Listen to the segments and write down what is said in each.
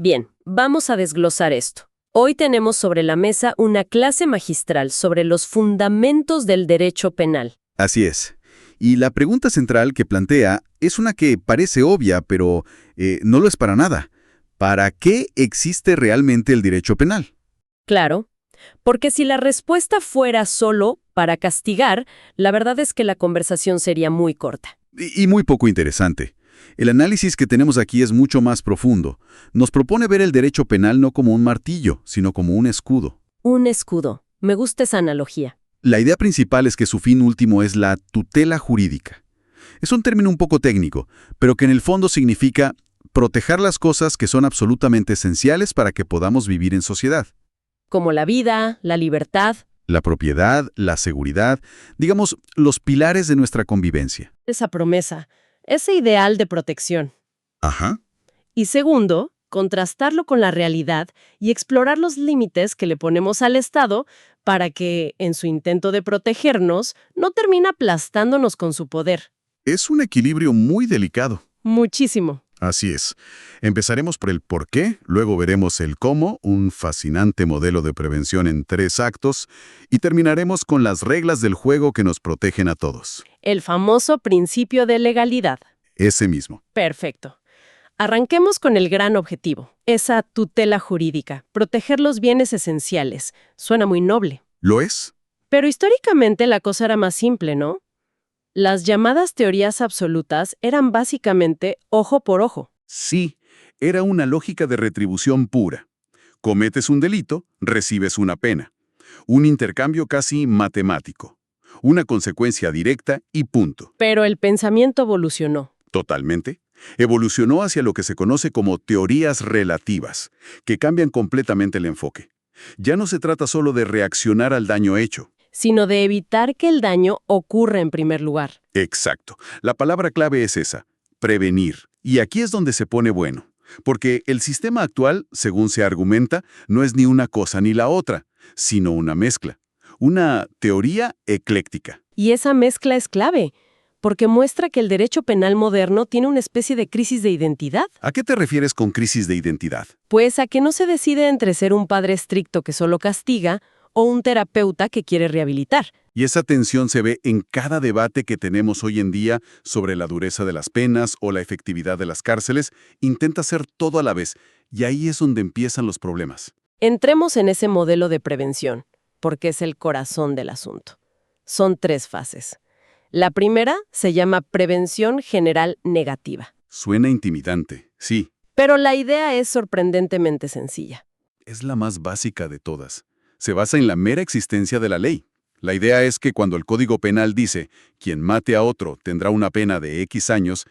Bien, vamos a desglosar esto. Hoy tenemos sobre la mesa una clase magistral sobre los fundamentos del derecho penal. Así es. Y la pregunta central que plantea es una que parece obvia, pero no lo es para nada. ¿Para qué existe realmente el derecho penal? Claro, porque si la respuesta fuera solo para castigar, la verdad es que la conversación sería muy corta. Y muy poco interesante. El análisis que tenemos aquí es mucho más profundo. Nos propone ver el derecho penal no como un martillo, sino como un escudo. Un escudo. Me gusta esa analogía. La idea principal es que su fin último es la tutela jurídica. Es un término un poco técnico, pero que en el fondo significa proteger las cosas que son absolutamente esenciales para que podamos vivir en sociedad. Como la vida, la libertad. La propiedad, la seguridad, digamos, los pilares de nuestra convivencia. Esa promesa, ese ideal de protección. Ajá. Y segundo, contrastarlo con la realidad y explorar los límites que le ponemos al Estado para que, en su intento de protegernos, no termine aplastándonos con su poder. Es un equilibrio muy delicado. Muchísimo. Así es. Empezaremos por el por qué, luego veremos el cómo, un fascinante modelo de prevención en 3 actos, y terminaremos con las reglas del juego que nos protegen a todos. El famoso principio de legalidad. Ese mismo. Perfecto. Arranquemos con el gran objetivo, esa tutela jurídica, proteger los bienes esenciales. Suena muy noble. ¿Lo es? Pero históricamente la cosa era más simple, ¿no? Las llamadas teorías absolutas eran básicamente ojo por ojo. Sí, era una lógica de retribución pura. Cometes un delito, recibes una pena. Un intercambio casi matemático. Una consecuencia directa y punto. Pero el pensamiento evolucionó. Totalmente. Evolucionó hacia lo que se conoce como teorías relativas, que cambian completamente el enfoque. Ya no se trata solo de reaccionar al daño hecho. Sino de evitar que el daño ocurra en primer lugar. Exacto. La palabra clave es esa, prevenir. Y aquí es donde se pone bueno. Porque el sistema actual, según se argumenta, no es ni una cosa ni la otra, sino una mezcla. Una teoría ecléctica. Y esa mezcla es clave, porque muestra que el derecho penal moderno tiene una especie de crisis de identidad. ¿A qué te refieres con crisis de identidad? Pues a que no se decide entre ser un padre estricto que solo castiga o un terapeuta que quiere rehabilitar. Y esa tensión se ve en cada debate que tenemos hoy en día sobre la dureza de las penas o la efectividad de las cárceles. Intenta hacer todo a la vez, y ahí es donde empiezan los problemas. Entremos en ese modelo de prevención, porque es el corazón del asunto. Son 3 fases. La primera se llama prevención general negativa. Suena intimidante, sí. Pero la idea es sorprendentemente sencilla. Es la más básica de todas. Se basa en la mera existencia de la ley. La idea es que cuando el Código Penal dice quien mate a otro tendrá una pena de X años,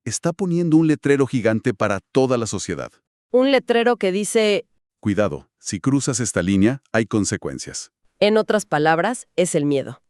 está poniendo un letrero gigante para toda la sociedad. Un letrero que dice, Cuidado, si cruzas esta línea, hay consecuencias. en otras palabras, es el miedo.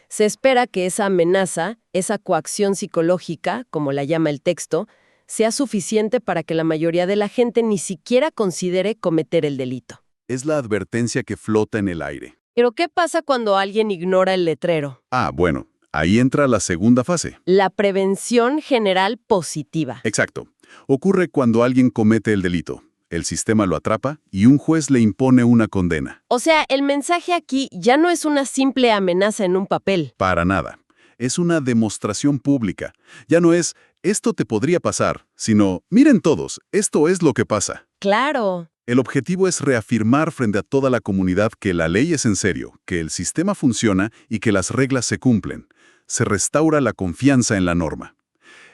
Se espera que esa amenaza, esa coacción psicológica, como la llama el texto, sea suficiente para que la mayoría de la gente ni siquiera considere cometer el delito. Es la advertencia que flota en el aire. Pero ¿qué pasa cuando alguien ignora el letrero? Bueno, ahí entra la segunda fase. La prevención general positiva. Exacto. Ocurre cuando alguien comete el delito. El sistema lo atrapa y un juez le impone una condena. O sea, el mensaje aquí ya no es una simple amenaza en un papel. Para nada. Es una demostración pública. Ya no es, esto te podría pasar, sino, miren todos, esto es lo que pasa. Claro. El objetivo es reafirmar frente a toda la comunidad que la ley es en serio, que el sistema funciona y que las reglas se cumplen. Se restaura la confianza en la norma.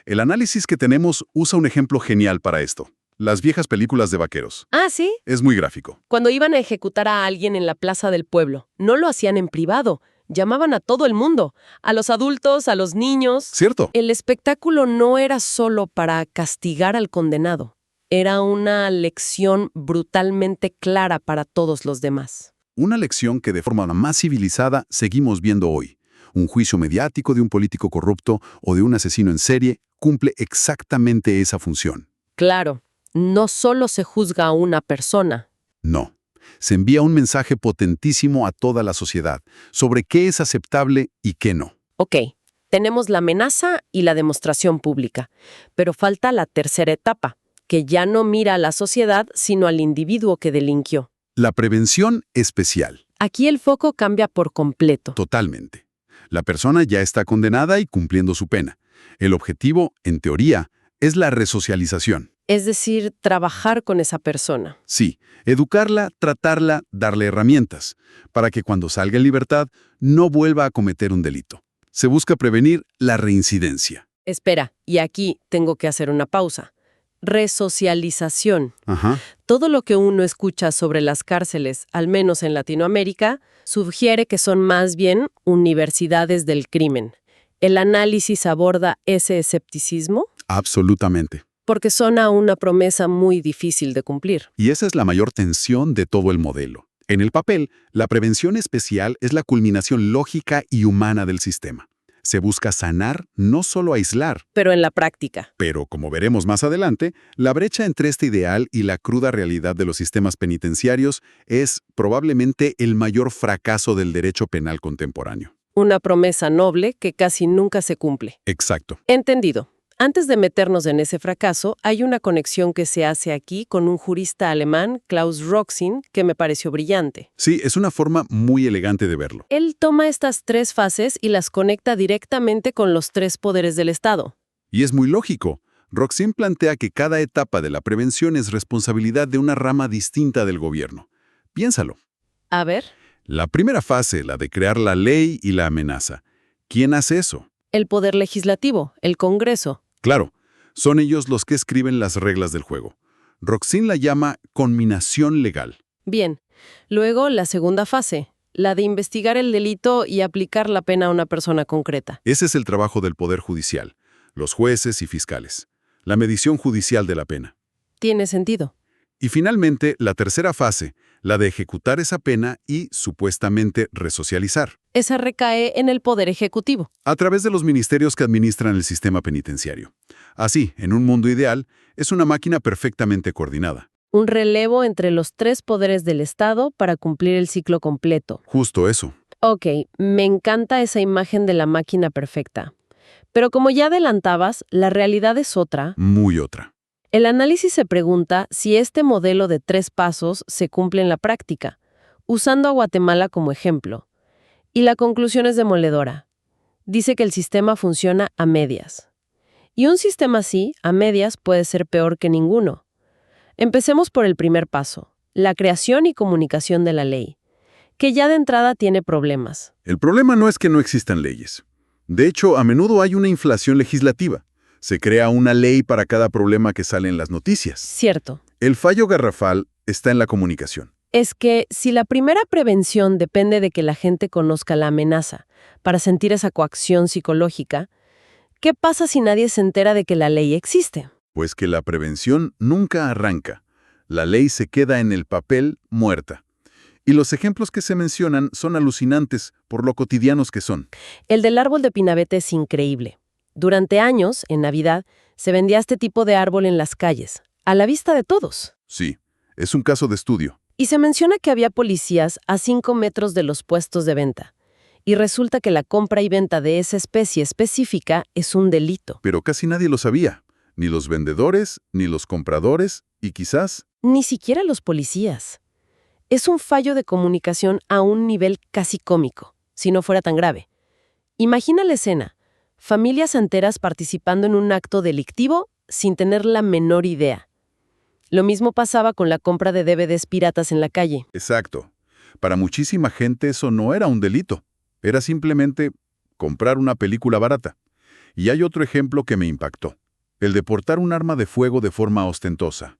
El análisis que tenemos usa un ejemplo genial para esto. Las viejas películas de vaqueros. Ah, ¿sí? Es muy gráfico. Cuando iban a ejecutar a alguien en la plaza del pueblo, no lo hacían en privado. Llamaban a todo el mundo, a los adultos, a los niños. ¿Cierto? El espectáculo no era solo para castigar al condenado. Era una lección brutalmente clara para todos los demás. Una lección que de forma más civilizada seguimos viendo hoy. Un juicio mediático de un político corrupto o de un asesino en serie cumple exactamente esa función. Claro, no solo se juzga a una persona. No. Se envía un mensaje potentísimo a toda la sociedad sobre qué es aceptable y qué no. Ok, tenemos la amenaza y la demostración pública, pero falta la tercera etapa, que ya no mira a la sociedad, sino al individuo que delinquió. La prevención especial. Aquí el foco cambia por completo. Totalmente. La persona ya está condenada y cumpliendo su pena. El objetivo, en teoría, es la resocialización. Es decir, trabajar con esa persona. Sí, educarla, tratarla, darle herramientas, para que cuando salga en libertad no vuelva a cometer un delito. Se busca prevenir la reincidencia. Espera, y aquí tengo que hacer una pausa. Resocialización. Ajá. Todo lo que uno escucha sobre las cárceles, al menos en Latinoamérica, sugiere que son más bien universidades del crimen. ¿El análisis aborda ese escepticismo? Absolutamente. Porque suena una promesa muy difícil de cumplir. Y esa es la mayor tensión de todo el modelo. En el papel, la prevención especial es la culminación lógica y humana del sistema. Se busca sanar, no solo aislar. Pero en la práctica. Pero, como veremos más adelante, la brecha entre este ideal y la cruda realidad de los sistemas penitenciarios es probablemente el mayor fracaso del derecho penal contemporáneo. Una promesa noble que casi nunca se cumple. Exacto. Entendido. Antes de meternos en ese fracaso, hay una conexión que se hace aquí con un jurista alemán, Klaus Roxin, que me pareció brillante. Sí, es una forma muy elegante de verlo. Él toma estas tres fases y las conecta directamente con los tres poderes del Estado. Y es muy lógico. Roxin plantea que cada etapa de la prevención es responsabilidad de una rama distinta del gobierno. Piénsalo. A ver. La primera fase, la de crear la ley y la amenaza. ¿Quién hace eso? El poder legislativo, el Congreso. Claro, son ellos los que escriben las reglas del juego. Roxin la llama conminación legal. Bien. Luego, la segunda fase, la de investigar el delito y aplicar la pena a una persona concreta. Ese es el trabajo del Poder Judicial, los jueces y fiscales. La medición judicial de la pena. Tiene sentido. Y finalmente, la tercera fase, la de ejecutar esa pena y, supuestamente, resocializar. Esa recae en el Poder Ejecutivo. A través de los ministerios que administran el sistema penitenciario. Así, en un mundo ideal, es una máquina perfectamente coordinada. Un relevo entre los tres poderes del Estado para cumplir el ciclo completo. Justo eso. Ok, me encanta esa imagen de la máquina perfecta. Pero como ya adelantabas, la realidad es otra. Muy otra. El análisis se pregunta si este modelo de 3 pasos se cumple en la práctica, usando a Guatemala como ejemplo. Y la conclusión es demoledora. Dice que el sistema funciona a medias. Y un sistema así, a medias, puede ser peor que ninguno. Empecemos por el primer paso, la creación y comunicación de la ley, que ya de entrada tiene problemas. El problema no es que no existan leyes. De hecho, a menudo hay una inflación legislativa. Se crea una ley para cada problema que sale en las noticias. Cierto. El fallo garrafal está en la comunicación. Es que si la primera prevención depende de que la gente conozca la amenaza para sentir esa coacción psicológica, ¿qué pasa si nadie se entera de que la ley existe? Pues que la prevención nunca arranca. La ley se queda en el papel muerta. Y los ejemplos que se mencionan son alucinantes por lo cotidianos que son. El del árbol de pinabete es increíble. Durante años, en Navidad, se vendía este tipo de árbol en las calles, a la vista de todos. Sí, es un caso de estudio. Y se menciona que había policías a 5 metros de los puestos de venta. Y resulta que la compra y venta de esa especie específica es un delito. Pero casi nadie lo sabía. Ni los vendedores, ni los compradores, y quizás... Ni siquiera los policías. Es un fallo de comunicación a un nivel casi cómico, si no fuera tan grave. Imagina la escena. Familias enteras participando en un acto delictivo sin tener la menor idea. Lo mismo pasaba con la compra de DVDs piratas en la calle. Exacto. Para muchísima gente eso no era un delito. Era simplemente comprar una película barata. Y hay otro ejemplo que me impactó. El de portar un arma de fuego de forma ostentosa.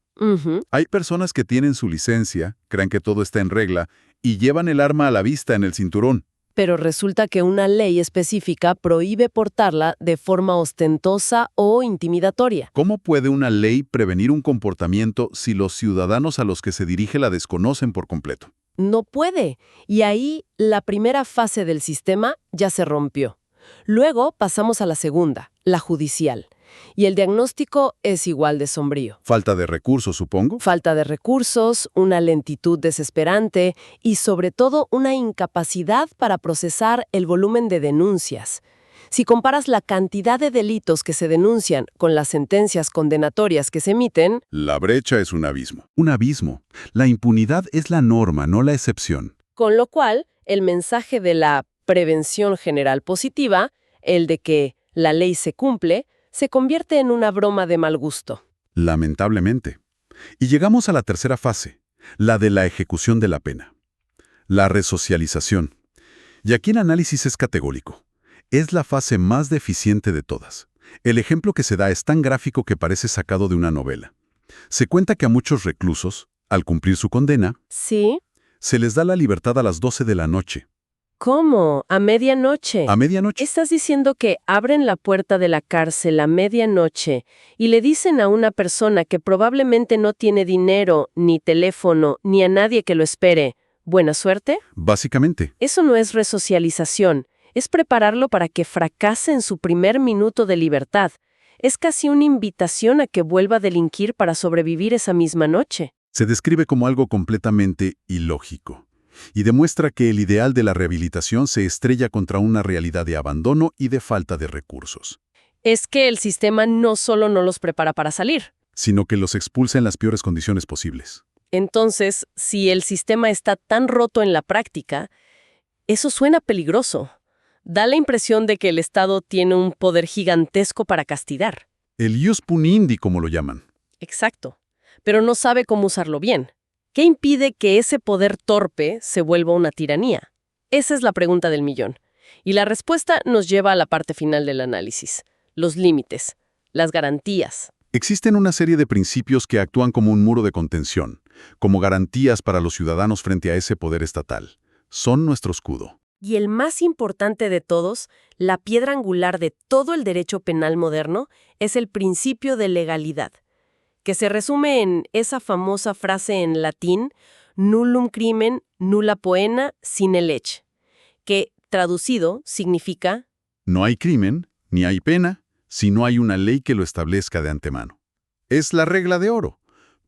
Hay personas que tienen su licencia, creen que todo está en regla, y llevan el arma a la vista en el cinturón. Pero resulta que una ley específica prohíbe portarla de forma ostentosa o intimidatoria. ¿Cómo puede una ley prevenir un comportamiento si los ciudadanos a los que se dirige la desconocen por completo? No puede. Y ahí la primera fase del sistema ya se rompió. Luego pasamos a la segunda, la judicial. Y el diagnóstico es igual de sombrío. ¿Falta de recursos, supongo? Falta de recursos, una lentitud desesperante y sobre todo una incapacidad para procesar el volumen de denuncias. Si comparas la cantidad de delitos que se denuncian con las sentencias condenatorias que se emiten, La brecha es un abismo. Un abismo. La impunidad es la norma, no la excepción. con lo cual el mensaje de la prevención general positiva, el de que la ley se cumple, se convierte en una broma de mal gusto. Lamentablemente. Y llegamos a la tercera fase, la de la ejecución de la pena. La resocialización. Y aquí el análisis es categórico. Es la fase más deficiente de todas. El ejemplo que se da es tan gráfico que parece sacado de una novela. Se cuenta que a muchos reclusos, al cumplir su condena, ¿Sí? se les da la libertad a las 12 de la noche. ¿Cómo? ¿A medianoche? A medianoche. ¿Estás diciendo que abren la puerta de la cárcel a medianoche y le dicen a una persona que probablemente no tiene dinero, ni teléfono, ni a nadie que lo espere, buena suerte? Básicamente. Eso no es resocialización, es prepararlo para que fracase en su primer minuto de libertad. Es casi una invitación a que vuelva a delinquir para sobrevivir esa misma noche. Se describe como algo completamente ilógico. Y demuestra que el ideal de la rehabilitación se estrella contra una realidad de abandono y de falta de recursos, Es que el sistema no solo no los prepara para salir. sino que los expulsa en las peores condiciones posibles. Entonces, si el sistema está tan roto en la práctica, eso suena peligroso. Da la impresión de que el Estado tiene un poder gigantesco para castigar. El ius punindi, como lo llaman. Exacto. Pero no sabe cómo usarlo bien. ¿Qué impide que ese poder torpe se vuelva una tiranía? Esa es la pregunta del millón. Y la respuesta nos lleva a la parte final del análisis. Los límites, las garantías. Existen una serie de principios que actúan como un muro de contención, como garantías para los ciudadanos frente a ese poder estatal. Son nuestro escudo. Y el más importante de todos, la piedra angular de todo el derecho penal moderno, es el principio de legalidad, que se resume en esa famosa frase en latín, nullum crimen, nulla poena, sine lege, que, traducido, significa No hay crimen, ni hay pena, si no hay una ley que lo establezca de antemano. Es la regla de oro.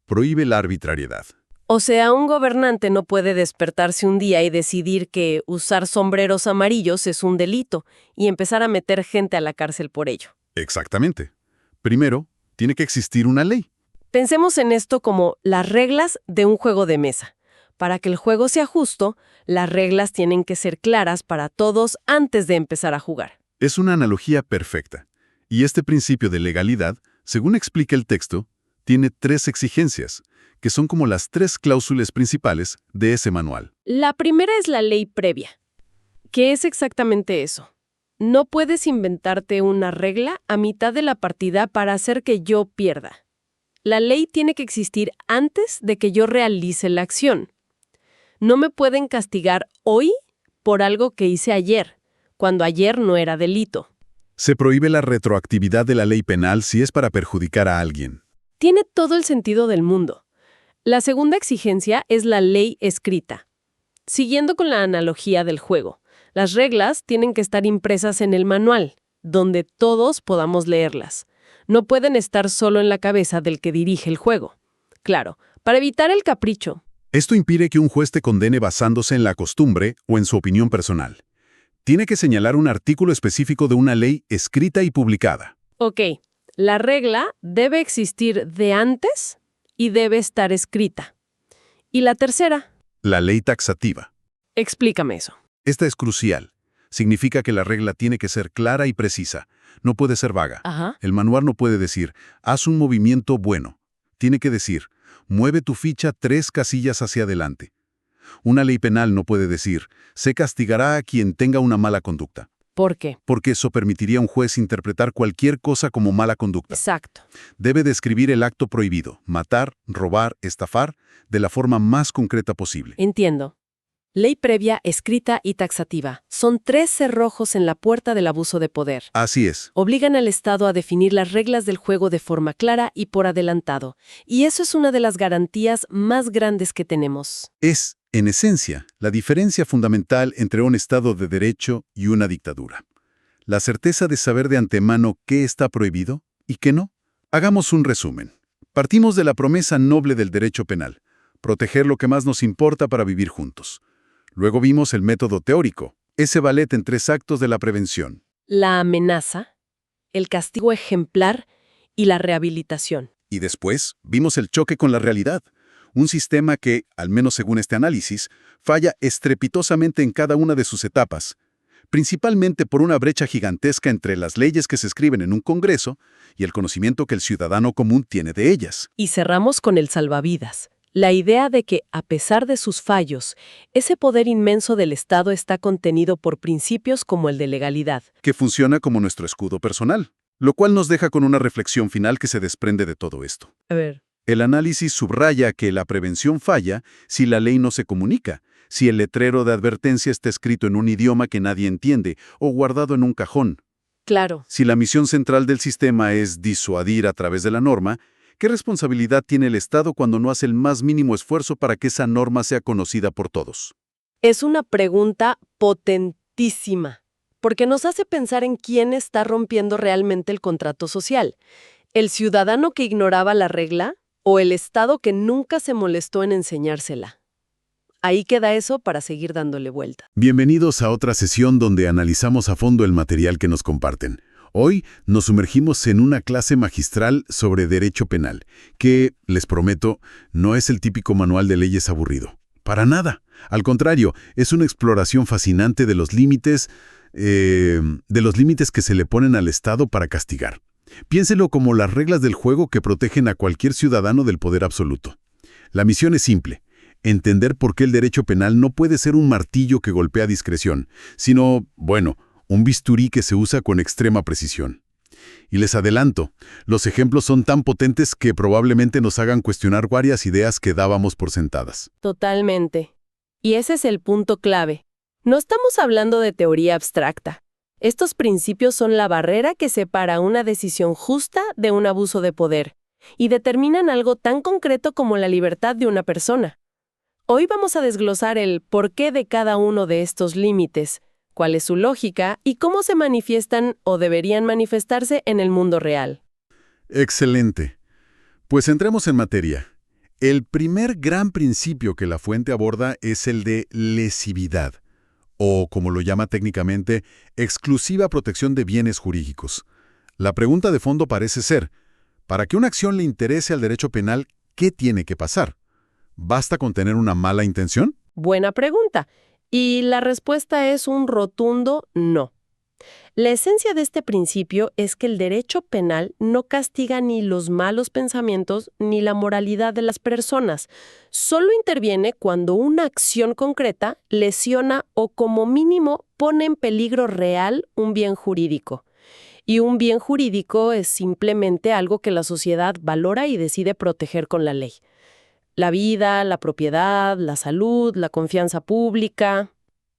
Prohíbe la arbitrariedad. o sea, un gobernante no puede despertarse un día y decidir que usar sombreros amarillos es un delito y empezar a meter gente a la cárcel por ello. Exactamente. Primero, tiene que existir una ley. Pensemos en esto como las reglas de un juego de mesa. Para que el juego sea justo, las reglas tienen que ser claras para todos antes de empezar a jugar. Es una analogía perfecta. Y este principio de legalidad, según explica el texto, tiene 3 exigencias, que son como las 3 cláusulas principales de ese manual. La primera es la ley previa. ¿Qué es exactamente eso? No puedes inventarte una regla a mitad de la partida para hacer que yo pierda. La ley tiene que existir antes de que yo realice la acción. No me pueden castigar hoy por algo que hice ayer, cuando ayer no era delito. Se prohíbe la retroactividad de la ley penal si es para perjudicar a alguien. Tiene todo el sentido del mundo. La segunda exigencia es la ley escrita. Siguiendo con la analogía del juego, las reglas tienen que estar impresas en el manual, donde todos podamos leerlas. No pueden estar solo en la cabeza del que dirige el juego. Claro, para evitar el capricho. Esto impide que un juez te condene basándose en la costumbre o en su opinión personal. Tiene que señalar un artículo específico de una ley escrita y publicada. Ok, la regla debe existir de antes y debe estar escrita. ¿Y la tercera? La ley taxativa. Explícame eso. Esta es crucial. Significa que la regla tiene que ser clara y precisa. No puede ser vaga. Ajá. El manual no puede decir, haz un movimiento bueno. Tiene que decir, mueve tu ficha 3 casillas hacia adelante. Una ley penal no puede decir, se castigará a quien tenga una mala conducta. ¿Por qué? Porque eso permitiría a un juez interpretar cualquier cosa como mala conducta. Exacto. Debe describir el acto prohibido, matar, robar, estafar, de la forma más concreta posible. Entiendo. Ley previa, escrita y taxativa. Son 3 cerrojos en la puerta del abuso de poder. Así es. Obligan al Estado a definir las reglas del juego de forma clara y por adelantado. Y eso es una de las garantías más grandes que tenemos. Es, en esencia, la diferencia fundamental entre un Estado de derecho y una dictadura. La certeza de saber de antemano qué está prohibido y qué no. Hagamos un resumen. Partimos de la promesa noble del derecho penal, proteger lo que más nos importa para vivir juntos. Luego vimos el método teórico, ese ballet en 3 actos de la prevención. La amenaza, el castigo ejemplar y la rehabilitación. Y después vimos el choque con la realidad. Un sistema que, al menos según este análisis, falla estrepitosamente en cada una de sus etapas, principalmente por una brecha gigantesca entre las leyes que se escriben en un Congreso y el conocimiento que el ciudadano común tiene de ellas. Y cerramos con el salvavidas. La idea de que, a pesar de sus fallos, ese poder inmenso del Estado está contenido por principios como el de legalidad. Que funciona como nuestro escudo personal, lo cual nos deja con una reflexión final que se desprende de todo esto. A ver. El análisis subraya que la prevención falla si la ley no se comunica, si el letrero de advertencia está escrito en un idioma que nadie entiende o guardado en un cajón. Claro. Si la misión central del sistema es disuadir a través de la norma, ¿qué responsabilidad tiene el Estado cuando no hace el más mínimo esfuerzo para que esa norma sea conocida por todos? Es una pregunta potentísima, porque nos hace pensar en quién está rompiendo realmente el contrato social. ¿El ciudadano que ignoraba la regla o el Estado que nunca se molestó en enseñársela? Ahí queda eso para seguir dándole vuelta. Bienvenidos a otra sesión donde analizamos a fondo el material que nos comparten. Hoy nos sumergimos en una clase magistral sobre derecho penal, que, les prometo, no es el típico manual de leyes aburrido. Para nada. Al contrario, es una exploración fascinante de los límites que se le ponen al Estado para castigar. Piénselo como las reglas del juego que protegen a cualquier ciudadano del poder absoluto. La misión es simple: entender por qué el derecho penal no puede ser un martillo que golpea a discreción, sino, un bisturí que se usa con extrema precisión. Y les adelanto, los ejemplos son tan potentes que probablemente nos hagan cuestionar varias ideas que dábamos por sentadas. Totalmente. Y ese es el punto clave. No estamos hablando de teoría abstracta. Estos principios son la barrera que separa una decisión justa de un abuso de poder y determinan algo tan concreto como la libertad de una persona. Hoy vamos a desglosar el porqué de cada uno de estos límites, cuál es su lógica y cómo se manifiestan o deberían manifestarse en el mundo real. Excelente. Pues entremos en materia. El primer gran principio que la fuente aborda es el de lesividad, o como lo llama técnicamente, exclusiva protección de bienes jurídicos. La pregunta de fondo parece ser, para que una acción le interese al derecho penal, ¿qué tiene que pasar? ¿Basta con tener una mala intención? Buena pregunta. Y la respuesta es un rotundo no. La esencia de este principio es que el derecho penal no castiga ni los malos pensamientos ni la moralidad de las personas. Solo interviene cuando una acción concreta lesiona o como mínimo pone en peligro real un bien jurídico. Y un bien jurídico es simplemente algo que la sociedad valora y decide proteger con la ley. La vida, la propiedad, la salud, la confianza pública.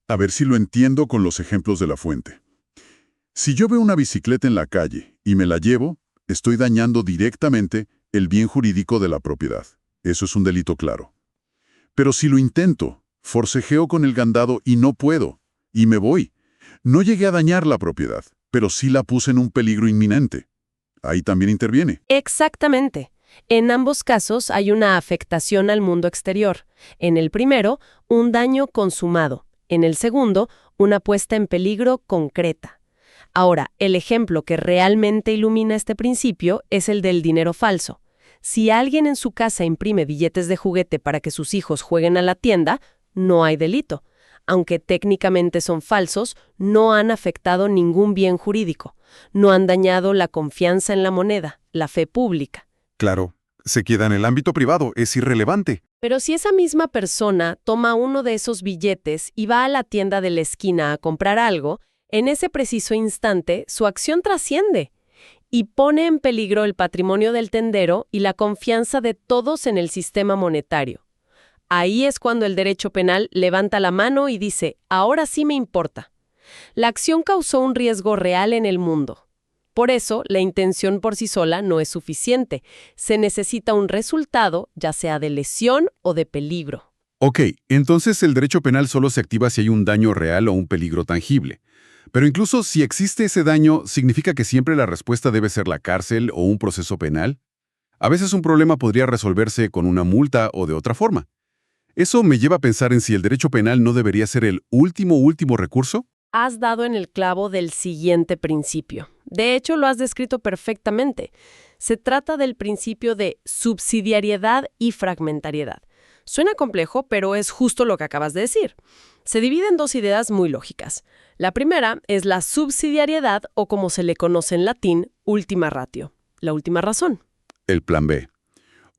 A ver si lo entiendo con los ejemplos de la fuente. Si yo veo una bicicleta en la calle y me la llevo, estoy dañando directamente el bien jurídico de la propiedad. Eso es un delito claro. Pero si lo intento, forcejeo con el candado y no puedo, y me voy, no llegué a dañar la propiedad, pero sí la puse en un peligro inminente. Ahí también interviene. Exactamente. En ambos casos hay una afectación al mundo exterior. En el primero, un daño consumado. En el segundo, una puesta en peligro concreta. Ahora, el ejemplo que realmente ilumina este principio es el del dinero falso. Si alguien en su casa imprime billetes de juguete para que sus hijos jueguen a la tienda, no hay delito. Aunque técnicamente son falsos, no han afectado ningún bien jurídico. No han dañado la confianza en la moneda, la fe pública. Claro, se queda en el ámbito privado, es irrelevante. Pero si esa misma persona toma uno de esos billetes y va a la tienda de la esquina a comprar algo, en ese preciso instante su acción trasciende y pone en peligro el patrimonio del tendero y la confianza de todos en el sistema monetario. Ahí es cuando el derecho penal levanta la mano y dice, ahora sí me importa. La acción causó un riesgo real en el mundo. Por eso, la intención por sí sola no es suficiente. Se necesita un resultado, ya sea de lesión o de peligro. Ok, entonces el derecho penal solo se activa si hay un daño real o un peligro tangible. Pero incluso si existe ese daño, ¿significa que siempre la respuesta debe ser la cárcel o un proceso penal? A veces un problema podría resolverse con una multa o de otra forma. Eso me lleva a pensar en si el derecho penal no debería ser el último recurso. Has dado en el clavo del siguiente principio. De hecho, lo has descrito perfectamente. Se trata del principio de subsidiariedad y fragmentariedad. Suena complejo, pero es justo lo que acabas de decir. Se divide en dos ideas muy lógicas. La primera es la subsidiariedad, o como se le conoce en latín, ultima ratio, la última razón. El plan B.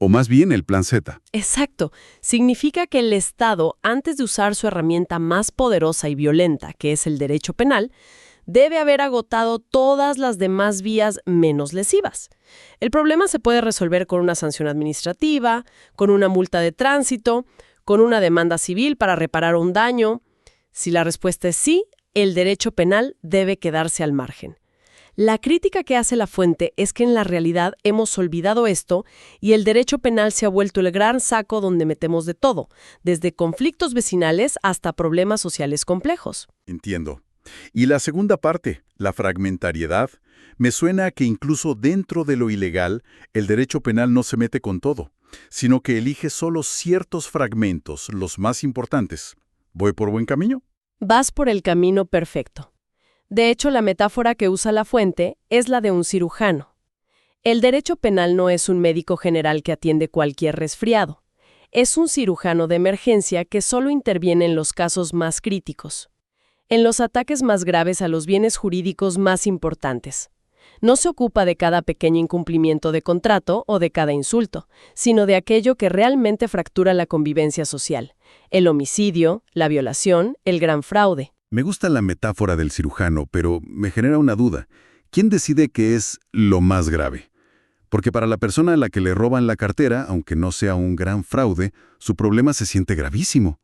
O más bien el plan Z. Exacto. Significa que el Estado, antes de usar su herramienta más poderosa y violenta, que es el derecho penal, debe haber agotado todas las demás vías menos lesivas. El problema se puede resolver con una sanción administrativa, con una multa de tránsito, con una demanda civil para reparar un daño. Si la respuesta es sí, el derecho penal debe quedarse al margen. La crítica que hace La Fuente es que en la realidad hemos olvidado esto y el derecho penal se ha vuelto el gran saco donde metemos de todo, desde conflictos vecinales hasta problemas sociales complejos. Entiendo. Y la segunda parte, la fragmentariedad, me suena a que incluso dentro de lo ilegal, el derecho penal no se mete con todo, sino que elige solo ciertos fragmentos, los más importantes. ¿Voy por buen camino? Vas por el camino perfecto. De hecho, la metáfora que usa La Fuente es la de un cirujano. El derecho penal no es un médico general que atiende cualquier resfriado. Es un cirujano de emergencia que solo interviene en los casos más críticos, en los ataques más graves a los bienes jurídicos más importantes. No se ocupa de cada pequeño incumplimiento de contrato o de cada insulto, sino de aquello que realmente fractura la convivencia social: el homicidio, la violación, el gran fraude. Me gusta la metáfora del cirujano, pero me genera una duda. ¿Quién decide qué es lo más grave? Porque para la persona a la que le roban la cartera, aunque no sea un gran fraude, su problema se siente gravísimo.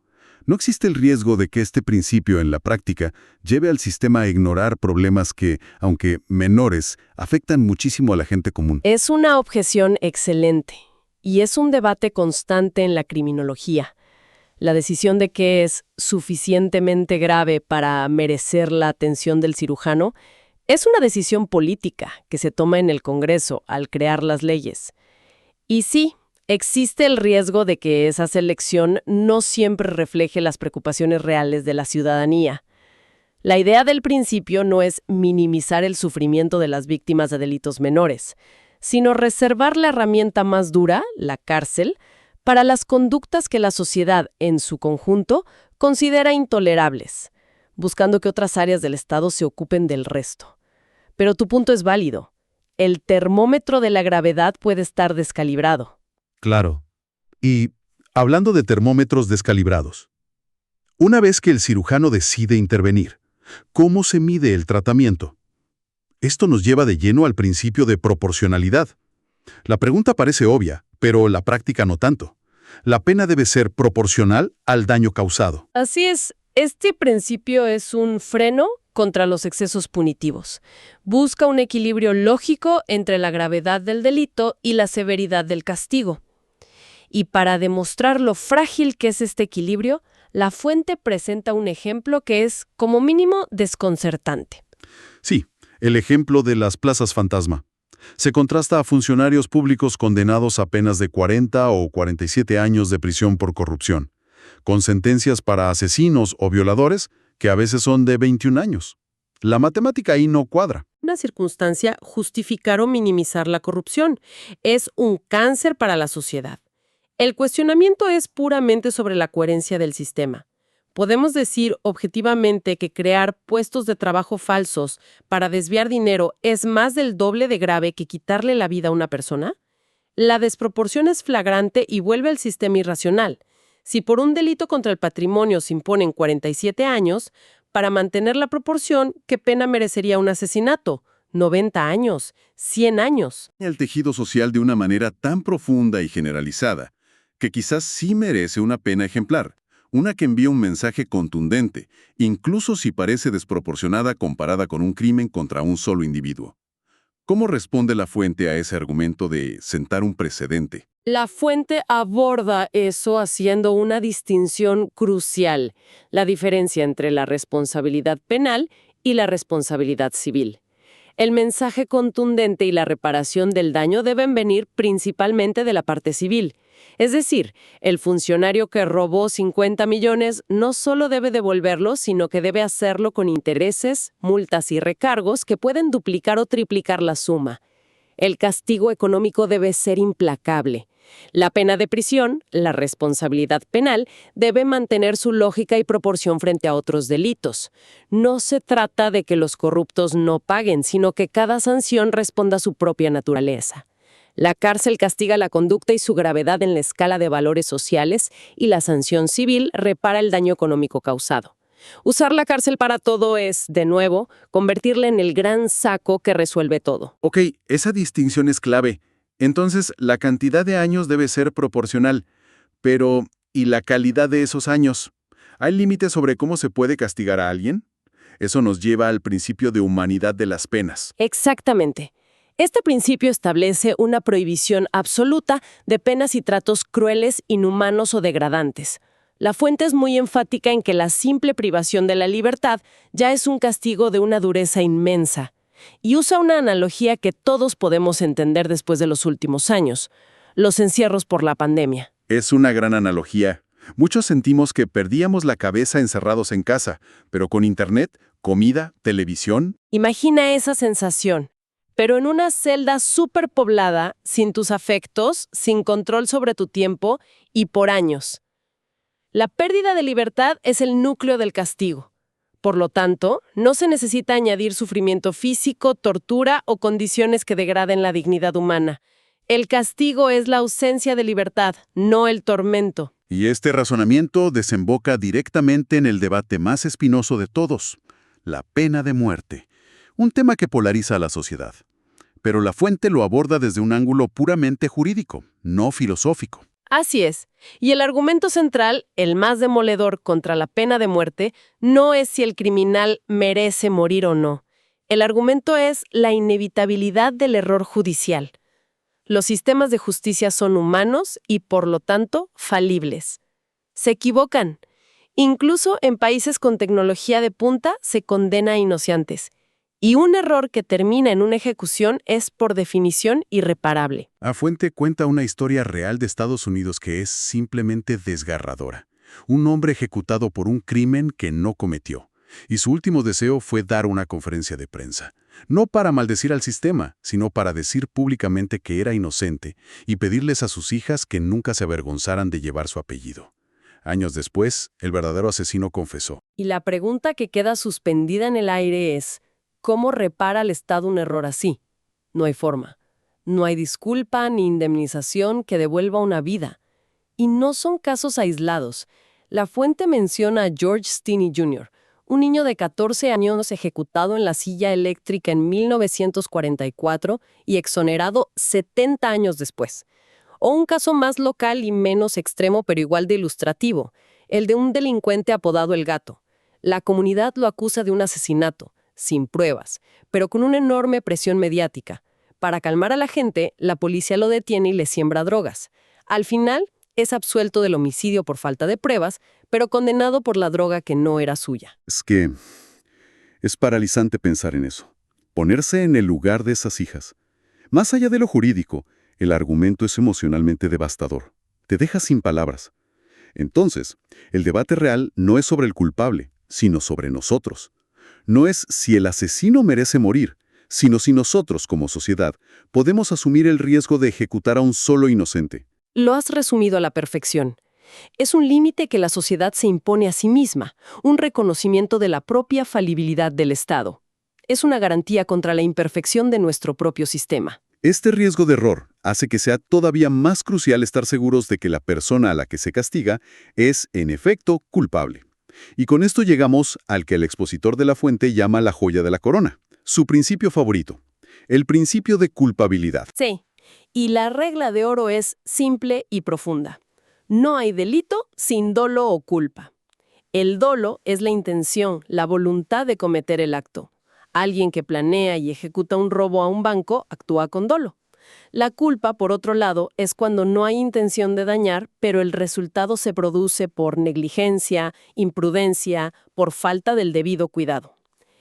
¿No existe el riesgo de que este principio en la práctica lleve al sistema a ignorar problemas que, aunque menores, afectan muchísimo a la gente común? Es una objeción excelente y es un debate constante en la criminología. La decisión de qué es suficientemente grave para merecer la atención del cirujano es una decisión política que se toma en el Congreso al crear las leyes. Y sí, existe el riesgo de que esa selección no siempre refleje las preocupaciones reales de la ciudadanía. La idea del principio no es minimizar el sufrimiento de las víctimas de delitos menores, sino reservar la herramienta más dura, la cárcel, para las conductas que la sociedad, en su conjunto, considera intolerables, buscando que otras áreas del Estado se ocupen del resto. Pero tu punto es válido. El termómetro de la gravedad puede estar descalibrado. Claro. Y hablando de termómetros descalibrados, una vez que el cirujano decide intervenir, ¿cómo se mide el tratamiento? Esto nos lleva de lleno al principio de proporcionalidad. La pregunta parece obvia, pero la práctica no tanto. La pena debe ser proporcional al daño causado. Así es, este principio es un freno contra los excesos punitivos. Busca un equilibrio lógico entre la gravedad del delito y la severidad del castigo. Y para demostrar lo frágil que es este equilibrio, La Fuente presenta un ejemplo que es, como mínimo, desconcertante. Sí, el ejemplo de las plazas fantasma. Se contrasta a funcionarios públicos condenados a penas de 40 o 47 años de prisión por corrupción, con sentencias para asesinos o violadores que a veces son de 21 años. La matemática ahí no cuadra. Una circunstancia justificar o minimizar la corrupción. Es un cáncer para la sociedad. El cuestionamiento es puramente sobre la coherencia del sistema. ¿Podemos decir objetivamente que crear puestos de trabajo falsos para desviar dinero es más del doble de grave que quitarle la vida a una persona? La desproporción es flagrante y vuelve al sistema irracional. Si por un delito contra el patrimonio se imponen 47 años, para mantener la proporción, ¿qué pena merecería un asesinato? 90 años, 100 años. El tejido social de una manera tan profunda y generalizada, que quizás sí merece una pena ejemplar. Una que envía un mensaje contundente, incluso si parece desproporcionada comparada con un crimen contra un solo individuo. ¿Cómo responde La Fuente a ese argumento de sentar un precedente? La Fuente aborda eso haciendo una distinción crucial, la diferencia entre la responsabilidad penal y la responsabilidad civil. El mensaje contundente y la reparación del daño deben venir principalmente de la parte civil. Es decir, el funcionario que robó 50 millones no solo debe devolverlos, sino que debe hacerlo con intereses, multas y recargos que pueden duplicar o triplicar la suma. El castigo económico debe ser implacable. La pena de prisión, la responsabilidad penal, debe mantener su lógica y proporción frente a otros delitos. No se trata de que los corruptos no paguen, sino que cada sanción responda a su propia naturaleza. La cárcel castiga la conducta y su gravedad en la escala de valores sociales, y la sanción civil repara el daño económico causado. Usar la cárcel para todo es, de nuevo, convertirla en el gran saco que resuelve todo. Ok, esa distinción es clave. Entonces, la cantidad de años debe ser proporcional. Pero, ¿y la calidad de esos años? ¿Hay límites sobre cómo se puede castigar a alguien? Eso nos lleva al principio de humanidad de las penas. Exactamente. Este principio establece una prohibición absoluta de penas y tratos crueles, inhumanos o degradantes. La fuente es muy enfática en que la simple privación de la libertad ya es un castigo de una dureza inmensa. Y usa una analogía que todos podemos entender después de los últimos años: los encierros por la pandemia. Es una gran analogía. Muchos sentimos que perdíamos la cabeza encerrados en casa, pero con internet, comida, televisión. Imagina esa sensación, pero en una celda superpoblada, sin tus afectos, sin control sobre tu tiempo y por años. La pérdida de libertad es el núcleo del castigo. Por lo tanto, no se necesita añadir sufrimiento físico, tortura o condiciones que degraden la dignidad humana. El castigo es la ausencia de libertad, no el tormento. Y este razonamiento desemboca directamente en el debate más espinoso de todos: la pena de muerte. Un tema que polariza a la sociedad. Pero la fuente lo aborda desde un ángulo puramente jurídico, no filosófico. Así es. Y el argumento central, el más demoledor contra la pena de muerte, no es si el criminal merece morir o no. El argumento es la inevitabilidad del error judicial. Los sistemas de justicia son humanos y, por lo tanto, falibles. Se equivocan. Incluso en países con tecnología de punta se condena a inocentes. Y un error que termina en una ejecución es, por definición, irreparable. La fuente cuenta una historia real de Estados Unidos que es simplemente desgarradora. Un hombre ejecutado por un crimen que no cometió. Y su último deseo fue dar una conferencia de prensa. No para maldecir al sistema, sino para decir públicamente que era inocente y pedirles a sus hijas que nunca se avergonzaran de llevar su apellido. Años después, el verdadero asesino confesó. Y la pregunta que queda suspendida en el aire es: ¿cómo repara el Estado un error así? No hay forma. No hay disculpa ni indemnización que devuelva una vida. Y no son casos aislados. La fuente menciona a George Stinney Jr., un niño de 14 años ejecutado en la silla eléctrica en 1944 y exonerado 70 años después. O un caso más local y menos extremo, pero igual de ilustrativo, el de un delincuente apodado El Gato. La comunidad lo acusa de un asesinato, sin pruebas, pero con una enorme presión mediática. Para calmar a la gente, la policía lo detiene y le siembra drogas. Al final, es absuelto del homicidio por falta de pruebas, pero condenado por la droga que no era suya. Es que es paralizante pensar en eso. Ponerse en el lugar de esas hijas. Más allá de lo jurídico, el argumento es emocionalmente devastador. Te deja sin palabras. Entonces, el debate real no es sobre el culpable, sino sobre nosotros. No es si el asesino merece morir, sino si nosotros, como sociedad, podemos asumir el riesgo de ejecutar a un solo inocente. Lo has resumido a la perfección. Es un límite que la sociedad se impone a sí misma, un reconocimiento de la propia falibilidad del Estado. Es una garantía contra la imperfección de nuestro propio sistema. Este riesgo de error hace que sea todavía más crucial estar seguros de que la persona a la que se castiga es, en efecto, culpable. Y con esto llegamos al que el expositor de la fuente llama la joya de la corona, su principio favorito, el principio de culpabilidad. Sí, y la regla de oro es simple y profunda. No hay delito sin dolo o culpa. El dolo es la intención, la voluntad de cometer el acto. Alguien que planea y ejecuta un robo a un banco actúa con dolo. La culpa, por otro lado, es cuando no hay intención de dañar, pero el resultado se produce por negligencia, imprudencia, por falta del debido cuidado.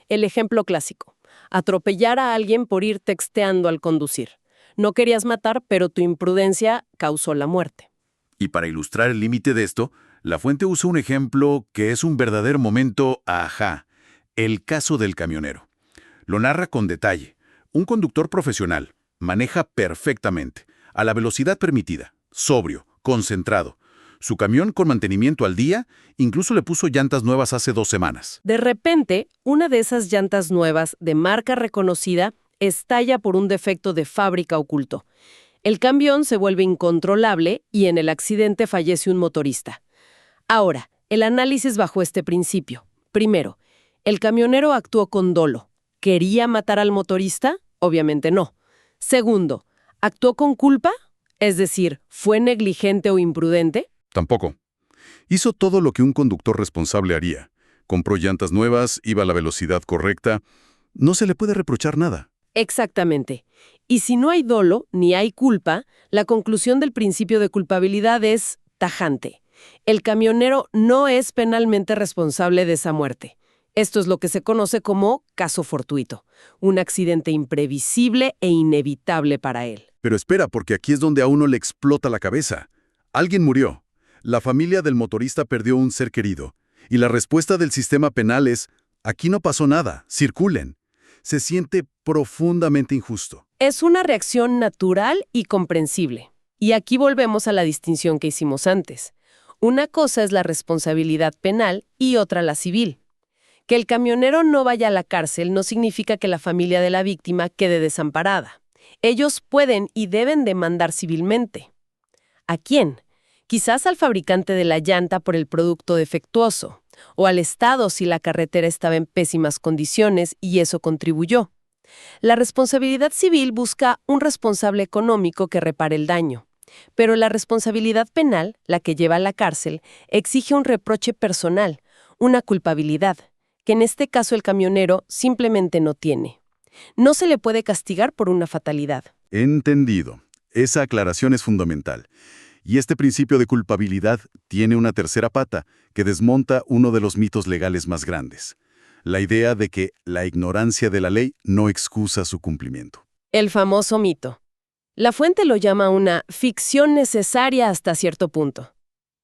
El ejemplo clásico: atropellar a alguien por ir texteando al conducir. No querías matar, pero tu imprudencia causó la muerte. Y para ilustrar el límite de esto, la fuente usa un ejemplo que es un verdadero momento ajá, el caso del camionero. Lo narra con detalle. Un conductor profesional maneja perfectamente, a la velocidad permitida, sobrio, concentrado. Su camión con mantenimiento al día incluso le puso llantas nuevas hace 2 semanas. De repente, una de esas llantas nuevas de marca reconocida estalla por un defecto de fábrica oculto. El camión se vuelve incontrolable y en el accidente fallece un motorista. Ahora, el análisis bajo este principio. Primero, ¿el camionero actuó con dolo? ¿Quería matar al motorista? Obviamente no. Segundo, ¿actuó con culpa? Es decir, ¿fue negligente o imprudente? Tampoco. Hizo todo lo que un conductor responsable haría. Compró llantas nuevas, iba a la velocidad correcta. No se le puede reprochar nada. Exactamente. Y si no hay dolo ni hay culpa, la conclusión del principio de culpabilidad es tajante. El camionero no es penalmente responsable de esa muerte. Esto es lo que se conoce como caso fortuito, un accidente imprevisible e inevitable para él. Pero espera, porque aquí es donde a uno le explota la cabeza. Alguien murió. La familia del motorista perdió un ser querido. Y la respuesta del sistema penal es, aquí no pasó nada, circulen. Se siente profundamente injusto. Es una reacción natural y comprensible. Y aquí volvemos a la distinción que hicimos antes. Una cosa es la responsabilidad penal y otra la civil. Que el camionero no vaya a la cárcel no significa que la familia de la víctima quede desamparada. Ellos pueden y deben demandar civilmente. ¿A quién? Quizás al fabricante de la llanta por el producto defectuoso, o al Estado si la carretera estaba en pésimas condiciones y eso contribuyó. La responsabilidad civil busca un responsable económico que repare el daño. Pero la responsabilidad penal, la que lleva a la cárcel, exige un reproche personal, una culpabilidad, que en este caso el camionero simplemente no tiene. No se le puede castigar por una fatalidad. Entendido. Esa aclaración es fundamental. Y este principio de culpabilidad tiene una tercera pata que desmonta uno de los mitos legales más grandes. La idea de que la ignorancia de la ley no excusa su cumplimiento. El famoso mito. La fuente lo llama una ficción necesaria hasta cierto punto.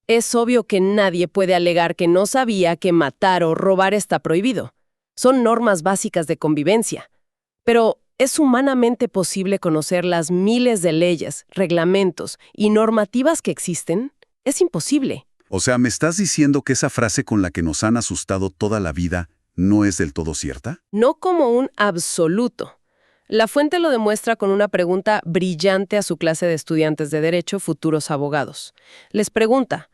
Es obvio que nadie puede alegar que no sabía que matar o robar está prohibido. Son normas básicas de convivencia. Pero, ¿es humanamente posible conocer las miles de leyes, reglamentos y normativas que existen? Es imposible. O sea, ¿me estás diciendo que esa frase con la que nos han asustado toda la vida no es del todo cierta? No como un absoluto. La fuente lo demuestra con una pregunta brillante a su clase de estudiantes de Derecho, futuros abogados. Les pregunta,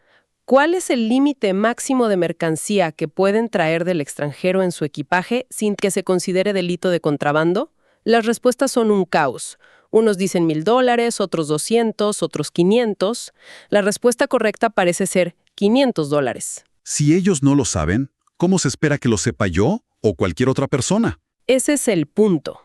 ¿cuál es el límite máximo de mercancía que pueden traer del extranjero en su equipaje sin que se considere delito de contrabando? Las respuestas son un caos. Unos dicen $1,000, otros 200, otros 500. La respuesta correcta parece ser $500. Si ellos no lo saben, ¿cómo se espera que lo sepa yo o cualquier otra persona? Ese es el punto.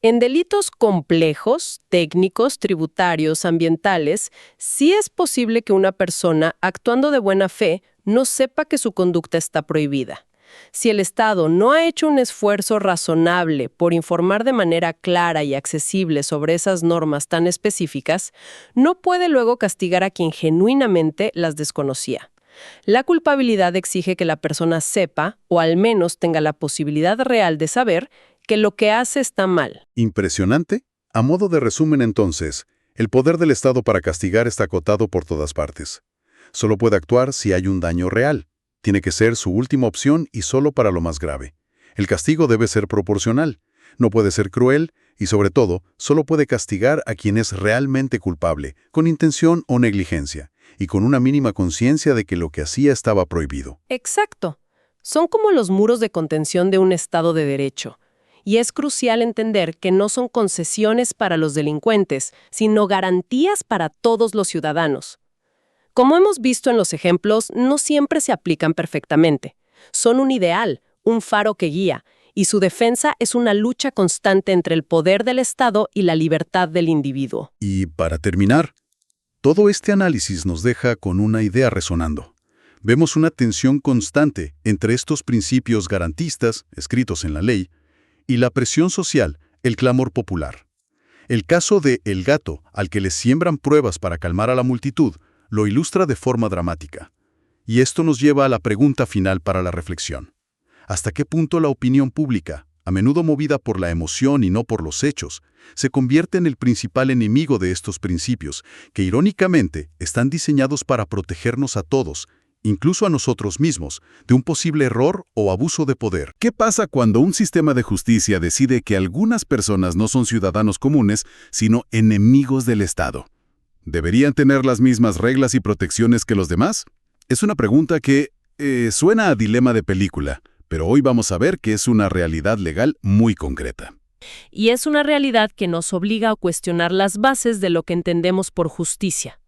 En delitos complejos, técnicos, tributarios, ambientales, sí es posible que una persona, actuando de buena fe, no sepa que su conducta está prohibida. Si el Estado no ha hecho un esfuerzo razonable por informar de manera clara y accesible sobre esas normas tan específicas, no puede luego castigar a quien genuinamente las desconocía. La culpabilidad exige que la persona sepa, o al menos tenga la posibilidad real de saber, que lo que hace está mal. Impresionante. A modo de resumen entonces, el poder del Estado para castigar está acotado por todas partes. Solo puede actuar si hay un daño real. Tiene que ser su última opción y solo para lo más grave. El castigo debe ser proporcional. No puede ser cruel y, sobre todo, solo puede castigar a quien es realmente culpable, con intención o negligencia, y con una mínima conciencia de que lo que hacía estaba prohibido. Exacto. Son como los muros de contención de un Estado de Derecho. Y es crucial entender que no son concesiones para los delincuentes, sino garantías para todos los ciudadanos. Como hemos visto en los ejemplos, no siempre se aplican perfectamente. Son un ideal, un faro que guía, y su defensa es una lucha constante entre el poder del Estado y la libertad del individuo. Y para terminar, todo este análisis nos deja con una idea resonando. Vemos una tensión constante entre estos principios garantistas, escritos en la ley, y la presión social, el clamor popular. El caso de El Gato, al que le siembran pruebas para calmar a la multitud, Lo ilustra de forma dramática. Y esto nos lleva a la pregunta final para la reflexión. ¿Hasta qué punto la opinión pública, a menudo movida por la emoción y no por los hechos, se convierte en el principal enemigo de estos principios, que irónicamente están diseñados para protegernos a todos, incluso a nosotros mismos, de un posible error o abuso de poder? ¿Qué pasa cuando un sistema de justicia decide que algunas personas no son ciudadanos comunes, sino enemigos del Estado? ¿Deberían tener las mismas reglas y protecciones que los demás? Es una pregunta que suena a dilema de película, pero hoy vamos a ver que es una realidad legal muy concreta. Y es una realidad que nos obliga a cuestionar las bases de lo que entendemos por justicia.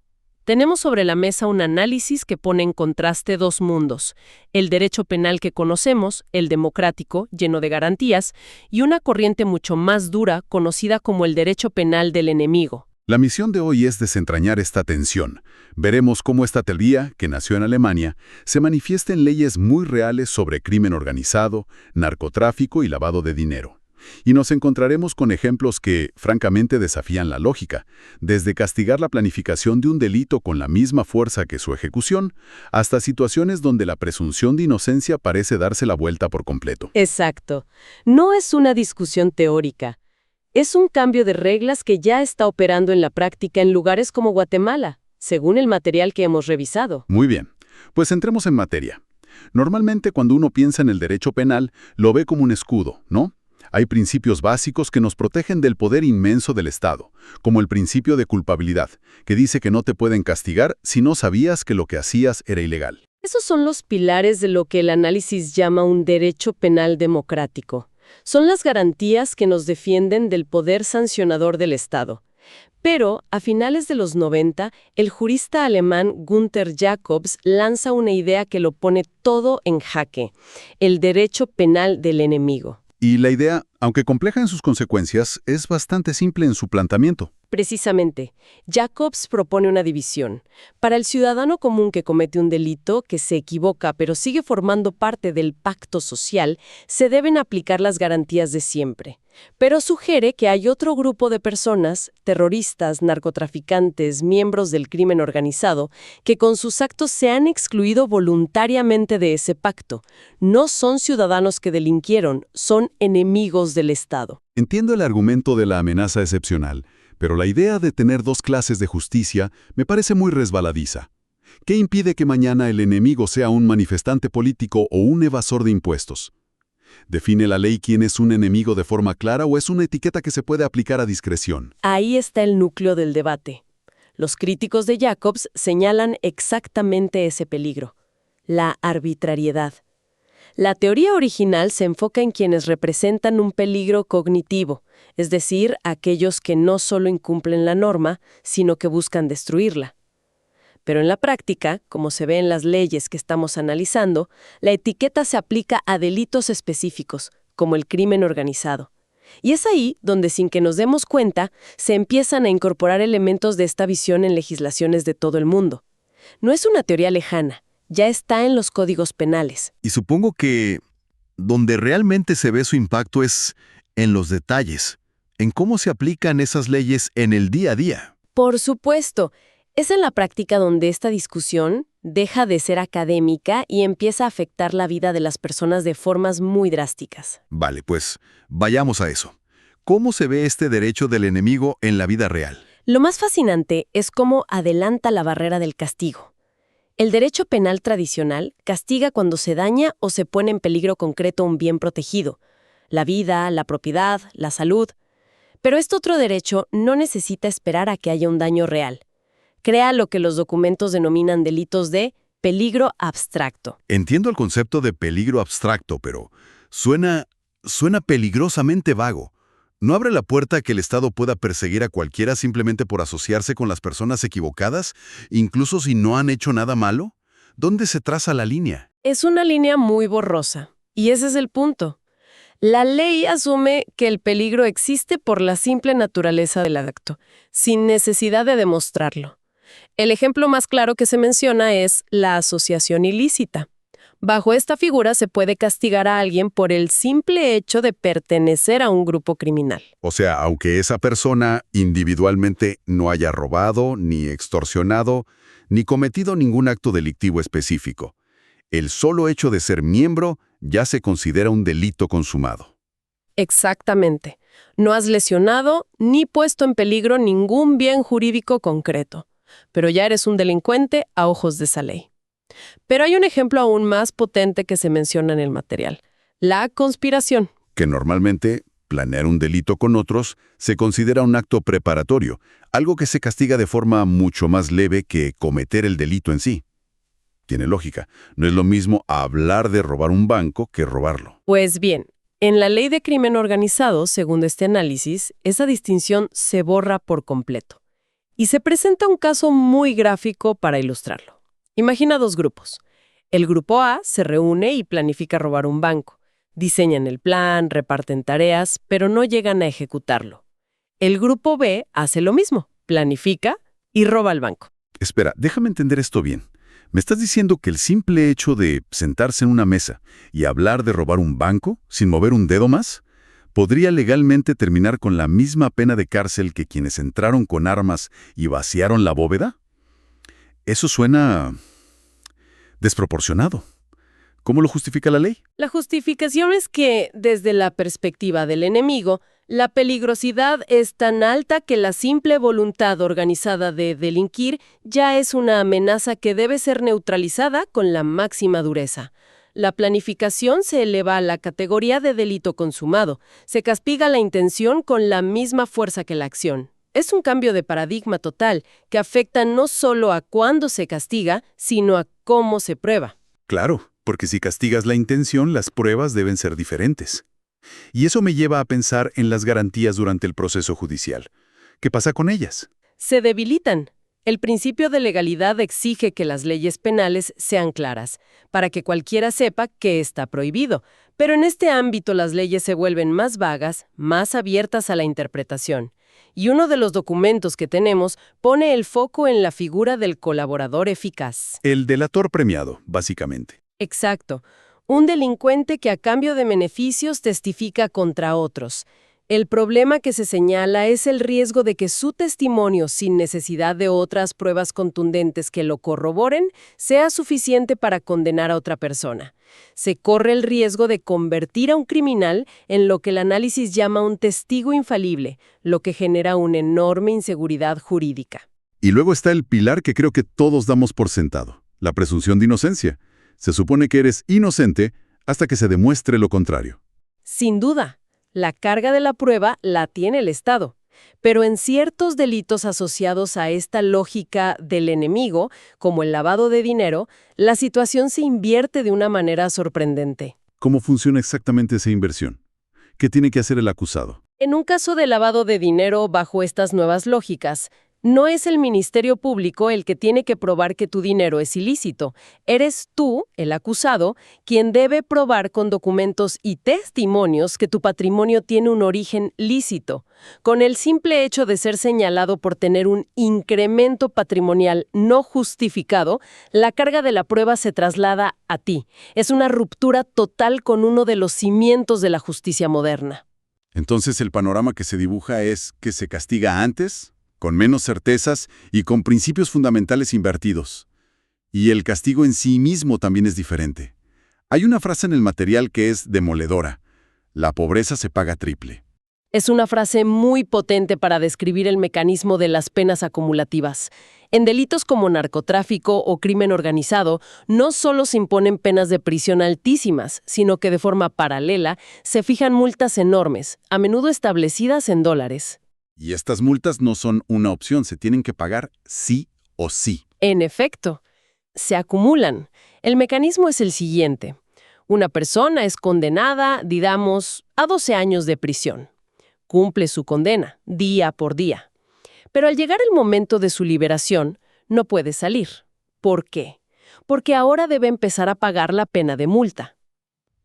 Tenemos sobre la mesa un análisis que pone en contraste dos mundos: el derecho penal que conocemos, el democrático, lleno de garantías, y una corriente mucho más dura, conocida como el derecho penal del enemigo. La misión de hoy es desentrañar esta tensión. Veremos cómo esta teoría, que nació en Alemania, se manifiesta en leyes muy reales sobre crimen organizado, narcotráfico y lavado de dinero. Y nos encontraremos con ejemplos que, francamente, desafían la lógica, desde castigar la planificación de un delito con la misma fuerza que su ejecución, hasta situaciones donde la presunción de inocencia parece darse la vuelta por completo. Exacto. No es una discusión teórica. Es un cambio de reglas que ya está operando en la práctica en lugares como Guatemala, según el material que hemos revisado. Muy bien, pues entremos en materia. Normalmente cuando uno piensa en el derecho penal, lo ve como un escudo, ¿no? Hay principios básicos que nos protegen del poder inmenso del Estado, como el principio de culpabilidad, que dice que no te pueden castigar si no sabías que lo que hacías era ilegal. Esos son los pilares de lo que el análisis llama un derecho penal democrático. Son las garantías que nos defienden del poder sancionador del Estado. Pero, a finales de los 90, el jurista alemán Günther Jacobs lanza una idea que lo pone todo en jaque: el derecho penal del enemigo. Y la idea, aunque compleja en sus consecuencias, es bastante simple en su planteamiento. Precisamente, Jacobs propone una división. Para el ciudadano común que comete un delito, que se equivoca pero sigue formando parte del pacto social, se deben aplicar las garantías de siempre. Pero sugiere que hay otro grupo de personas, terroristas, narcotraficantes, miembros del crimen organizado, que con sus actos se han excluido voluntariamente de ese pacto. No son ciudadanos que delinquieron, son enemigos del Estado. Entiendo el argumento de la amenaza excepcional, pero la idea de tener dos clases de justicia me parece muy resbaladiza. ¿Qué impide que mañana el enemigo sea un manifestante político o un evasor de impuestos? ¿Define la ley quién es un enemigo de forma clara o es una etiqueta que se puede aplicar a discreción? Ahí está el núcleo del debate. Los críticos de Jacobs señalan exactamente ese peligro: la arbitrariedad. La teoría original se enfoca en quienes representan un peligro cognitivo, es decir, aquellos que no solo incumplen la norma, sino que buscan destruirla. Pero en la práctica, como se ve en las leyes que estamos analizando, la etiqueta se aplica a delitos específicos, como el crimen organizado. Y es ahí donde, sin que nos demos cuenta, se empiezan a incorporar elementos de esta visión en legislaciones de todo el mundo. No es una teoría lejana. Ya está en los códigos penales. Y supongo que donde realmente se ve su impacto es en los detalles, en cómo se aplican esas leyes en el día a día. Por supuesto, es en la práctica donde esta discusión deja de ser académica y empieza a afectar la vida de las personas de formas muy drásticas. Vale, pues vayamos a eso. ¿Cómo se ve este derecho del enemigo en la vida real? Lo más fascinante es cómo adelanta la barrera del castigo. El derecho penal tradicional castiga cuando se daña o se pone en peligro concreto un bien protegido: la vida, la propiedad, la salud. Pero este otro derecho no necesita esperar a que haya un daño real. Crea lo que los documentos denominan delitos de peligro abstracto. Entiendo el concepto de peligro abstracto, pero suena peligrosamente vago. ¿No abre la puerta a que el Estado pueda perseguir a cualquiera simplemente por asociarse con las personas equivocadas, incluso si no han hecho nada malo? ¿Dónde se traza la línea? Es una línea muy borrosa, y ese es el punto. La ley asume que el peligro existe por la simple naturaleza del acto, sin necesidad de demostrarlo. El ejemplo más claro que se menciona es la asociación ilícita. Bajo esta figura se puede castigar a alguien por el simple hecho de pertenecer a un grupo criminal. O sea, aunque esa persona individualmente no haya robado ni extorsionado, ni cometido ningún acto delictivo específico. El solo hecho de ser miembro ya se considera un delito consumado. Exactamente. No has lesionado ni puesto en peligro ningún bien jurídico concreto, pero ya eres un delincuente a ojos de esa ley. Pero hay un ejemplo aún más potente que se menciona en el material: la conspiración. Que normalmente planear un delito con otros se considera un acto preparatorio, algo que se castiga de forma mucho más leve que cometer el delito en sí. Tiene lógica. No es lo mismo hablar de robar un banco que robarlo. Pues bien, en la ley de crimen organizado, según este análisis, esa distinción se borra por completo. Y se presenta un caso muy gráfico para ilustrarlo. Imagina dos grupos. El grupo A se reúne y planifica robar un banco. Diseñan el plan, reparten tareas, pero no llegan a ejecutarlo. El grupo B hace lo mismo, planifica y roba el banco. Espera, déjame entender esto bien. ¿Me estás diciendo que el simple hecho de sentarse en una mesa y hablar de robar un banco, sin mover un dedo más, podría legalmente terminar con la misma pena de cárcel que quienes entraron con armas y vaciaron la bóveda? Eso suena desproporcionado. ¿Cómo lo justifica la ley? La justificación es que, desde la perspectiva del enemigo, la peligrosidad es tan alta que la simple voluntad organizada de delinquir ya es una amenaza que debe ser neutralizada con la máxima dureza. La planificación se eleva a la categoría de delito consumado. Se castiga la intención con la misma fuerza que la acción. Es un cambio de paradigma total que afecta no solo a cuándo se castiga, sino a cómo se prueba. Claro, porque si castigas la intención, las pruebas deben ser diferentes. Y eso me lleva a pensar en las garantías durante el proceso judicial. ¿Qué pasa con ellas? Se debilitan. El principio de legalidad exige que las leyes penales sean claras, para que cualquiera sepa que está prohibido. Pero en este ámbito las leyes se vuelven más vagas, más abiertas a la interpretación. Y uno de los documentos que tenemos pone el foco en la figura del colaborador eficaz. El delator premiado, básicamente. Exacto. Un delincuente que a cambio de beneficios testifica contra otros. El problema que se señala es el riesgo de que su testimonio, sin necesidad de otras pruebas contundentes que lo corroboren, sea suficiente para condenar a otra persona. Se corre el riesgo de convertir a un criminal en lo que el análisis llama un testigo infalible, lo que genera una enorme inseguridad jurídica. Y luego está el pilar que creo que todos damos por sentado, la presunción de inocencia. Se supone que eres inocente hasta que se demuestre lo contrario. Sin duda, la carga de la prueba la tiene el Estado. Pero en ciertos delitos asociados a esta lógica del enemigo, como el lavado de dinero, la situación se invierte de una manera sorprendente. ¿Cómo funciona exactamente esa inversión? ¿Qué tiene que hacer el acusado? En un caso de lavado de dinero bajo estas nuevas lógicas, no es el Ministerio Público el que tiene que probar que tu dinero es ilícito. Eres tú, el acusado, quien debe probar con documentos y testimonios que tu patrimonio tiene un origen lícito. Con el simple hecho de ser señalado por tener un incremento patrimonial no justificado, la carga de la prueba se traslada a ti. Es una ruptura total con uno de los cimientos de la justicia moderna. Entonces el panorama que se dibuja es que se castiga antes, con menos certezas y con principios fundamentales invertidos. Y el castigo en sí mismo también es diferente. Hay una frase en el material que es demoledora: la pobreza se paga triple. Es una frase muy potente para describir el mecanismo de las penas acumulativas. En delitos como narcotráfico o crimen organizado, no solo se imponen penas de prisión altísimas, sino que de forma paralela se fijan multas enormes, a menudo establecidas en dólares. Y estas multas no son una opción, se tienen que pagar sí o sí. En efecto, se acumulan. El mecanismo es el siguiente. Una persona es condenada, digamos, a 12 años de prisión. Cumple su condena, día por día. Pero al llegar el momento de su liberación, no puede salir. ¿Por qué? Porque ahora debe empezar a pagar la pena de multa.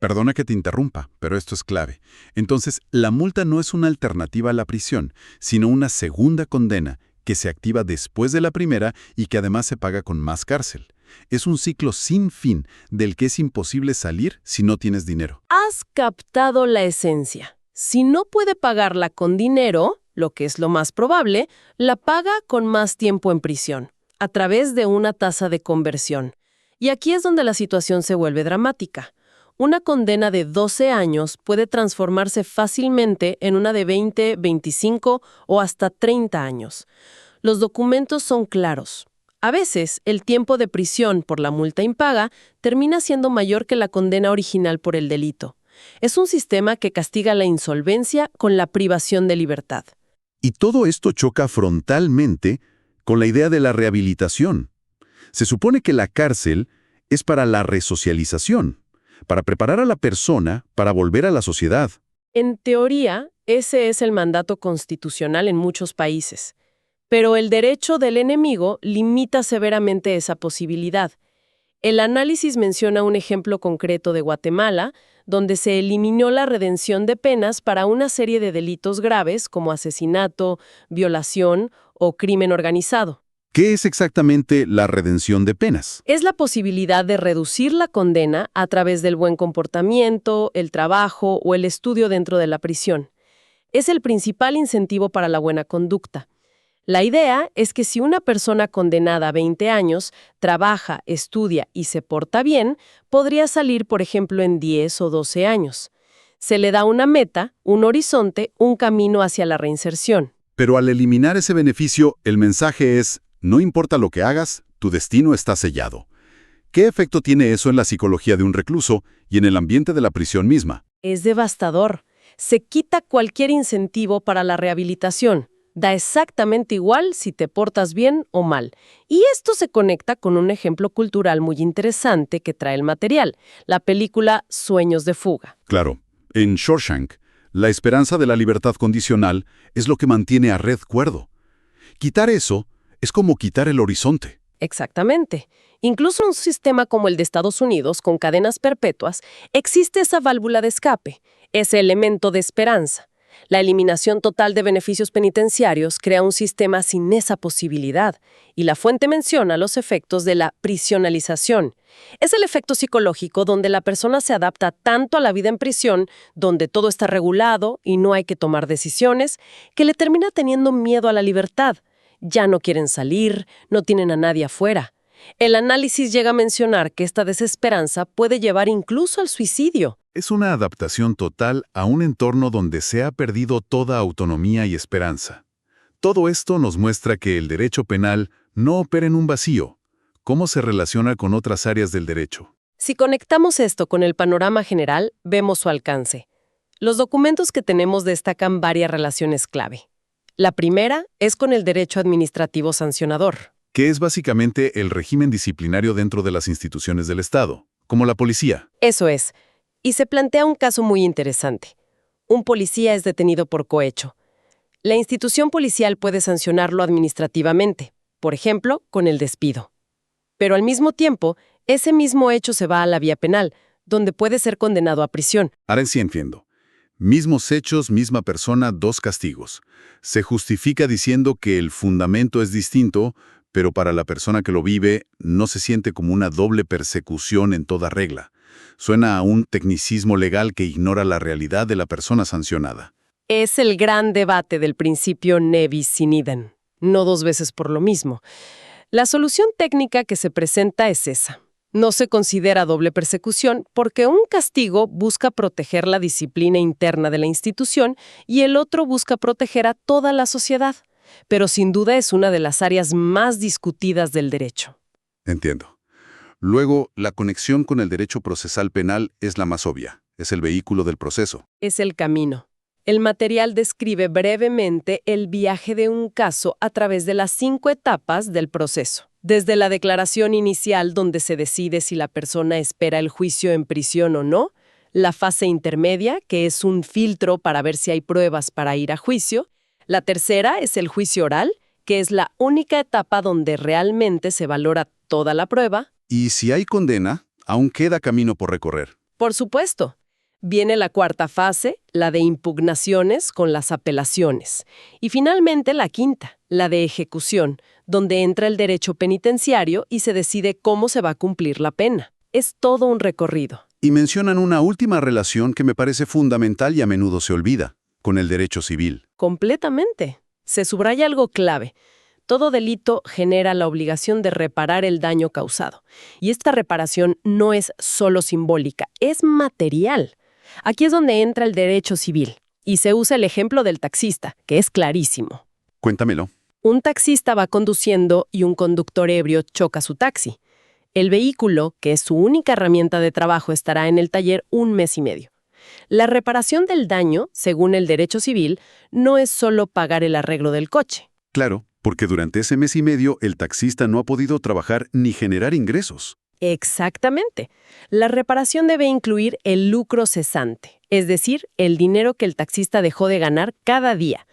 Perdona que te interrumpa, pero esto es clave. Entonces, la multa no es una alternativa a la prisión, sino una segunda condena que se activa después de la primera y que además se paga con más cárcel. Es un ciclo sin fin del que es imposible salir si no tienes dinero. Has captado la esencia. Si no puede pagarla con dinero, lo que es lo más probable, la paga con más tiempo en prisión. a través de una tasa de conversión. Y aquí es donde la situación se vuelve dramática. Una condena de 12 años puede transformarse fácilmente en una de 20, 25 o hasta 30 años. Los documentos son claros. A veces, el tiempo de prisión por la multa impaga termina siendo mayor que la condena original por el delito. Es un sistema que castiga la insolvencia con la privación de libertad. Y todo esto choca frontalmente con la idea de la rehabilitación. Se supone que la cárcel es para la resocialización, para preparar a la persona para volver a la sociedad. En teoría, ese es el mandato constitucional en muchos países. Pero el derecho del enemigo limita severamente esa posibilidad. El análisis menciona un ejemplo concreto de Guatemala, donde se eliminó la redención de penas para una serie de delitos graves como asesinato, violación o crimen organizado. ¿Qué es exactamente la redención de penas? Es la posibilidad de reducir la condena a través del buen comportamiento, el trabajo o el estudio dentro de la prisión. Es el principal incentivo para la buena conducta. La idea es que si una persona condenada a 20 años trabaja, estudia y se porta bien, podría salir, por ejemplo, en 10 o 12 años. Se le da una meta, un horizonte, un camino hacia la reinserción. Pero al eliminar ese beneficio, el mensaje es, no importa lo que hagas, tu destino está sellado. ¿Qué efecto tiene eso en la psicología de un recluso y en el ambiente de la prisión misma? Es devastador. Se quita cualquier incentivo para la rehabilitación. Da exactamente igual si te portas bien o mal. Y esto se conecta con un ejemplo cultural muy interesante que trae el material, la película Sueños de fuga. Claro, en Shawshank, la esperanza de la libertad condicional es lo que mantiene a Red cuerdo. Quitar eso es como quitar el horizonte. Exactamente. Incluso en un sistema como el de Estados Unidos, con cadenas perpetuas, existe esa válvula de escape, ese elemento de esperanza. La eliminación total de beneficios penitenciarios crea un sistema sin esa posibilidad, y la fuente menciona los efectos de la prisionalización. Es el efecto psicológico donde la persona se adapta tanto a la vida en prisión, donde todo está regulado y no hay que tomar decisiones, que le termina teniendo miedo a la libertad. Ya no quieren salir, no tienen a nadie afuera. El análisis llega a mencionar que esta desesperanza puede llevar incluso al suicidio. Es una adaptación total a un entorno donde se ha perdido toda autonomía y esperanza. Todo esto nos muestra que el derecho penal no opera en un vacío. ¿Cómo se relaciona con otras áreas del derecho? Si conectamos esto con el panorama general, vemos su alcance. Los documentos que tenemos destacan varias relaciones clave. La primera es con el derecho administrativo sancionador. Que es básicamente el régimen disciplinario dentro de las instituciones del Estado, como la policía. Eso es. Y se plantea un caso muy interesante. Un policía es detenido por cohecho. La institución policial puede sancionarlo administrativamente, por ejemplo, con el despido. Pero al mismo tiempo, ese mismo hecho se va a la vía penal, donde puede ser condenado a prisión. Ahora sí entiendo. Mismos hechos, misma persona, dos castigos. Se justifica diciendo que el fundamento es distinto, pero para la persona que lo vive no se siente como una doble persecución en toda regla. Suena a un tecnicismo legal que ignora la realidad de la persona sancionada. Es el gran debate del principio ne bis in idem, no dos veces por lo mismo. La solución técnica que se presenta es esa. No se considera doble persecución porque un castigo busca proteger la disciplina interna de la institución y el otro busca proteger a toda la sociedad. Pero sin duda es una de las áreas más discutidas del derecho. Entiendo. Luego, la conexión con el derecho procesal penal es la más obvia. Es el vehículo del proceso. Es el camino. El material describe brevemente el viaje de un caso a través de las 5 etapas del proceso. Desde la declaración inicial, donde se decide si la persona espera el juicio en prisión o no, la fase intermedia, que es un filtro para ver si hay pruebas para ir a juicio. La tercera es el juicio oral, que es la única etapa donde realmente se valora toda la prueba. Y si hay condena, aún queda camino por recorrer. Por supuesto. Viene la cuarta fase, la de impugnaciones con las apelaciones. Y finalmente la quinta, la de ejecución, donde entra el derecho penitenciario y se decide cómo se va a cumplir la pena. Es todo un recorrido. Y mencionan una última relación que me parece fundamental y a menudo se olvida, con el derecho civil. Completamente. Se subraya algo clave. todo delito genera la obligación de reparar el daño causado. Y esta reparación no es solo simbólica, es material. Aquí es donde entra el derecho civil. Y se usa el ejemplo del taxista, que es clarísimo. Cuéntamelo. Un taxista va conduciendo y un conductor ebrio choca su taxi. El vehículo, que es su única herramienta de trabajo, estará en el taller 1 mes y medio. La reparación del daño, según el derecho civil, no es solo pagar el arreglo del coche. Claro, porque durante ese mes y medio el taxista no ha podido trabajar ni generar ingresos. Exactamente. La reparación debe incluir el lucro cesante, es decir, el dinero que el taxista dejó de ganar cada día.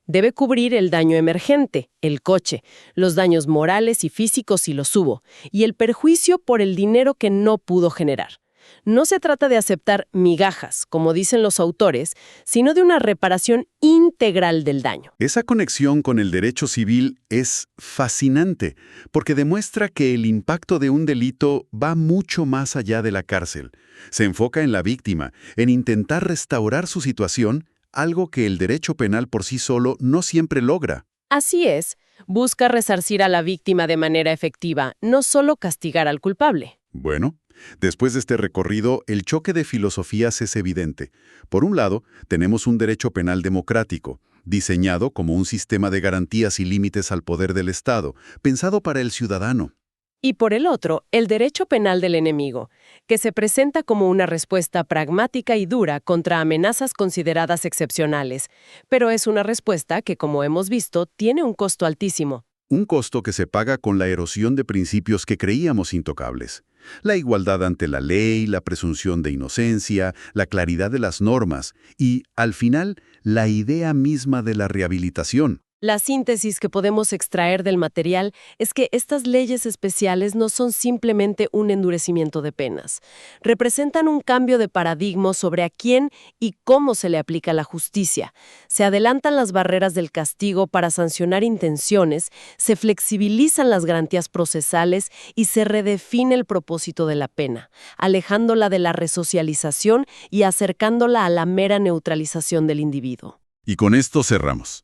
Debe cubrir el daño emergente, el coche, los daños morales y físicos si los hubo, y el perjuicio por el dinero que no pudo generar. No se trata de aceptar migajas, como dicen los autores, sino de una reparación integral del daño. Esa conexión con el derecho civil es fascinante, porque demuestra que el impacto de un delito va mucho más allá de la cárcel. Se enfoca en la víctima, en intentar restaurar su situación, algo que el derecho penal por sí solo no siempre logra. Así es, busca resarcir a la víctima de manera efectiva, no solo castigar al culpable. Bueno, después de este recorrido, el choque de filosofías es evidente. Por un lado, tenemos un derecho penal democrático, diseñado como un sistema de garantías y límites al poder del Estado, pensado para el ciudadano. Y por el otro, el derecho penal del enemigo, que se presenta como una respuesta pragmática y dura contra amenazas consideradas excepcionales, pero es una respuesta que, como hemos visto, tiene un costo altísimo. Un costo que se paga con la erosión de principios que creíamos intocables. La igualdad ante la ley, la presunción de inocencia, la claridad de las normas y, al final, la idea misma de la rehabilitación. La síntesis que podemos extraer del material es que estas leyes especiales no son simplemente un endurecimiento de penas. Representan un cambio de paradigma sobre a quién y cómo se le aplica la justicia. Se adelantan las barreras del castigo para sancionar intenciones, se flexibilizan las garantías procesales y se redefine el propósito de la pena, alejándola de la resocialización y acercándola a la mera neutralización del individuo. Y con esto cerramos.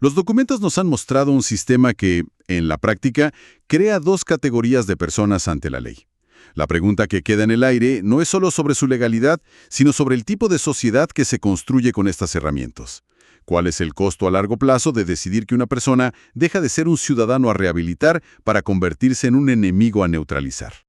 Los documentos nos han mostrado un sistema que, en la práctica, crea 2 categorías de personas ante la ley. La pregunta que queda en el aire no es solo sobre su legalidad, sino sobre el tipo de sociedad que se construye con estas herramientas. ¿Cuál es el costo a largo plazo de decidir que una persona deja de ser un ciudadano a rehabilitar para convertirse en un enemigo a neutralizar?